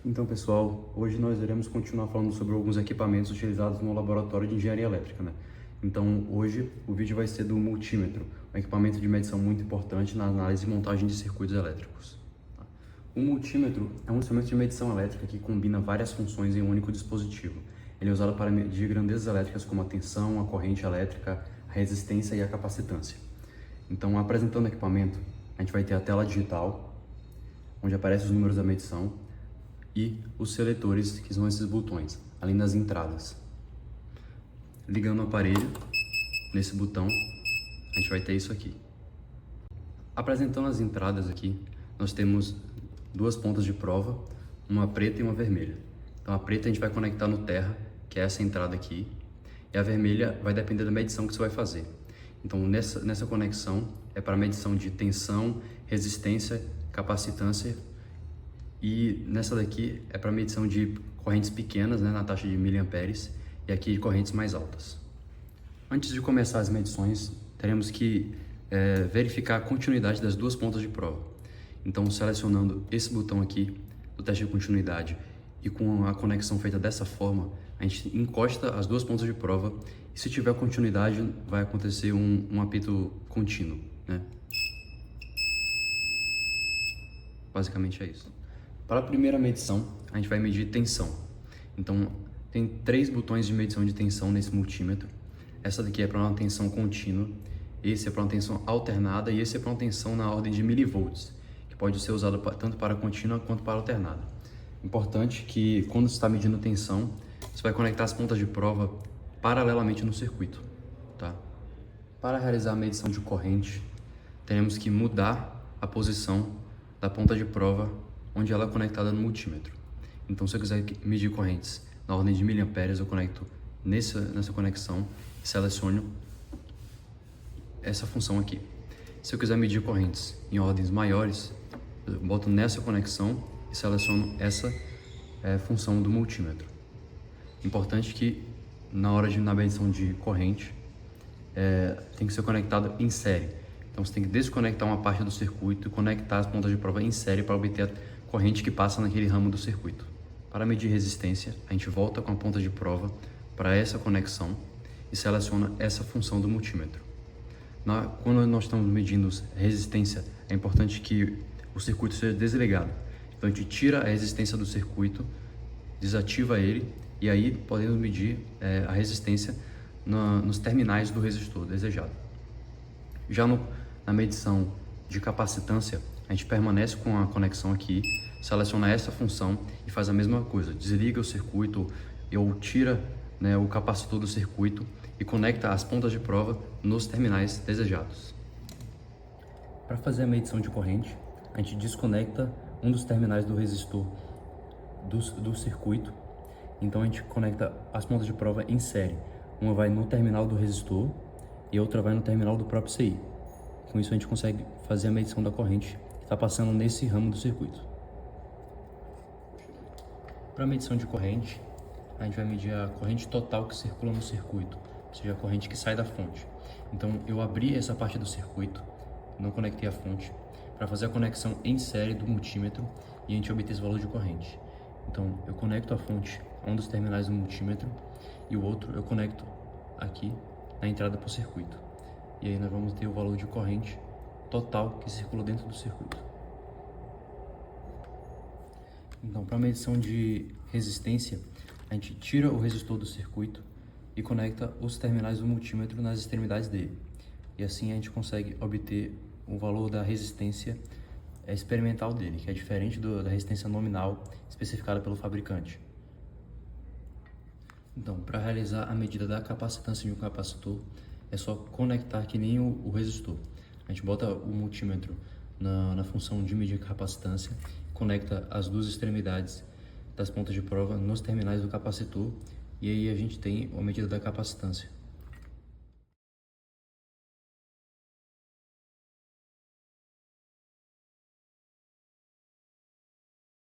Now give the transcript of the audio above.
Então, pessoal, hoje nós iremos continuar falando sobre alguns equipamentos utilizados no laboratório de engenharia elétrica, né? Então, hoje o vídeo vai ser do multímetro, um equipamento de medição muito importante na análise e montagem de circuitos elétricos. O multímetro é um instrumento de medição elétrica que combina várias funções em um único dispositivo. Ele é usado para medir grandezas elétricas como a tensão, a corrente elétrica, a resistência e a capacitância. Então, apresentando o equipamento, a gente vai ter a tela digital, onde aparecem os números da medição, e os seletores, que são esses botões, além das entradas. Ligando o aparelho, nesse botão, a gente vai ter isso aqui. Apresentando as entradas aqui, nós temos duas pontas de prova, uma preta e uma vermelha. Então a preta a gente vai conectar no terra, que é essa entrada aqui, e a vermelha vai depender da medição que você vai fazer. Então nessa conexão é para medição de tensão, resistência, capacitância, e nessa daqui é para medição de correntes pequenas, né, na taxa de miliamperes, e aqui de correntes mais altas. Antes de começar as medições, teremos que verificar a continuidade das duas pontas de prova. Então, selecionando esse botão aqui do teste de continuidade e com a conexão feita dessa forma, a gente encosta as duas pontas de prova e, se tiver continuidade, vai acontecer um apito contínuo, né? Basicamente é isso. Para a primeira medição, a gente vai medir tensão. Então, tem 3 botões de medição de tensão nesse multímetro. Essa daqui é para uma tensão contínua, esse é para uma tensão alternada e esse é para uma tensão na ordem de milivolts, que pode ser usado tanto para contínua quanto para alternada. Importante que, quando você está medindo tensão, você vai conectar as pontas de prova paralelamente no circuito, tá? Para realizar a medição de corrente, teremos que mudar a posição da ponta de prova onde ela é conectada no multímetro. Então, se eu quiser medir correntes na ordem de miliamperes, eu conecto nessa conexão e seleciono essa função aqui. Se eu quiser medir correntes em ordens maiores, eu boto nessa conexão e seleciono essa função do multímetro. Importante que na medição de corrente tem que ser conectado em série. Então você tem que desconectar uma parte do circuito e conectar as pontas de prova em série para obter a corrente que passa naquele ramo do circuito. Para medir resistência, a gente volta com a ponta de prova para essa conexão e seleciona essa função do multímetro. Quando nós estamos medindo resistência, é importante que o circuito seja desligado. Então a gente tira a resistência do circuito, desativa ele e aí podemos medir a resistência nos terminais do resistor desejado. Já na medição de capacitância, a gente permanece com a conexão aqui, seleciona essa função e faz a mesma coisa. Desliga o circuito ou tira, né, o capacitor do circuito e conecta as pontas de prova nos terminais desejados. Para fazer a medição de corrente, a gente desconecta um dos terminais do resistor do circuito. Então a gente conecta as pontas de prova em série. Uma vai no terminal do resistor e a outra vai no terminal do próprio CI. Com isso a gente consegue fazer a medição da corrente que está passando nesse ramo do circuito. Para a medição de corrente, a gente vai medir a corrente total que circula no circuito, ou seja, a corrente que sai da fonte. Então eu abri essa parte do circuito, não conectei a fonte, para fazer a conexão em série do multímetro e a gente obter esse valor de corrente. Então eu conecto a fonte a um dos terminais do multímetro e o outro eu conecto aqui na entrada para o circuito. E aí nós vamos ter o valor de corrente total que circula dentro do circuito. Então, para a medição de resistência, a gente tira o resistor do circuito e conecta os terminais do multímetro nas extremidades dele. E assim a gente consegue obter o valor da resistência experimental dele, que é diferente da resistência nominal especificada pelo fabricante. Então, para realizar a medida da capacitância de um capacitor, é só conectar que nem o resistor. A gente bota o multímetro na função de medir capacitância, conecta as duas extremidades das pontas de prova nos terminais do capacitor e aí a gente tem a medida da capacitância.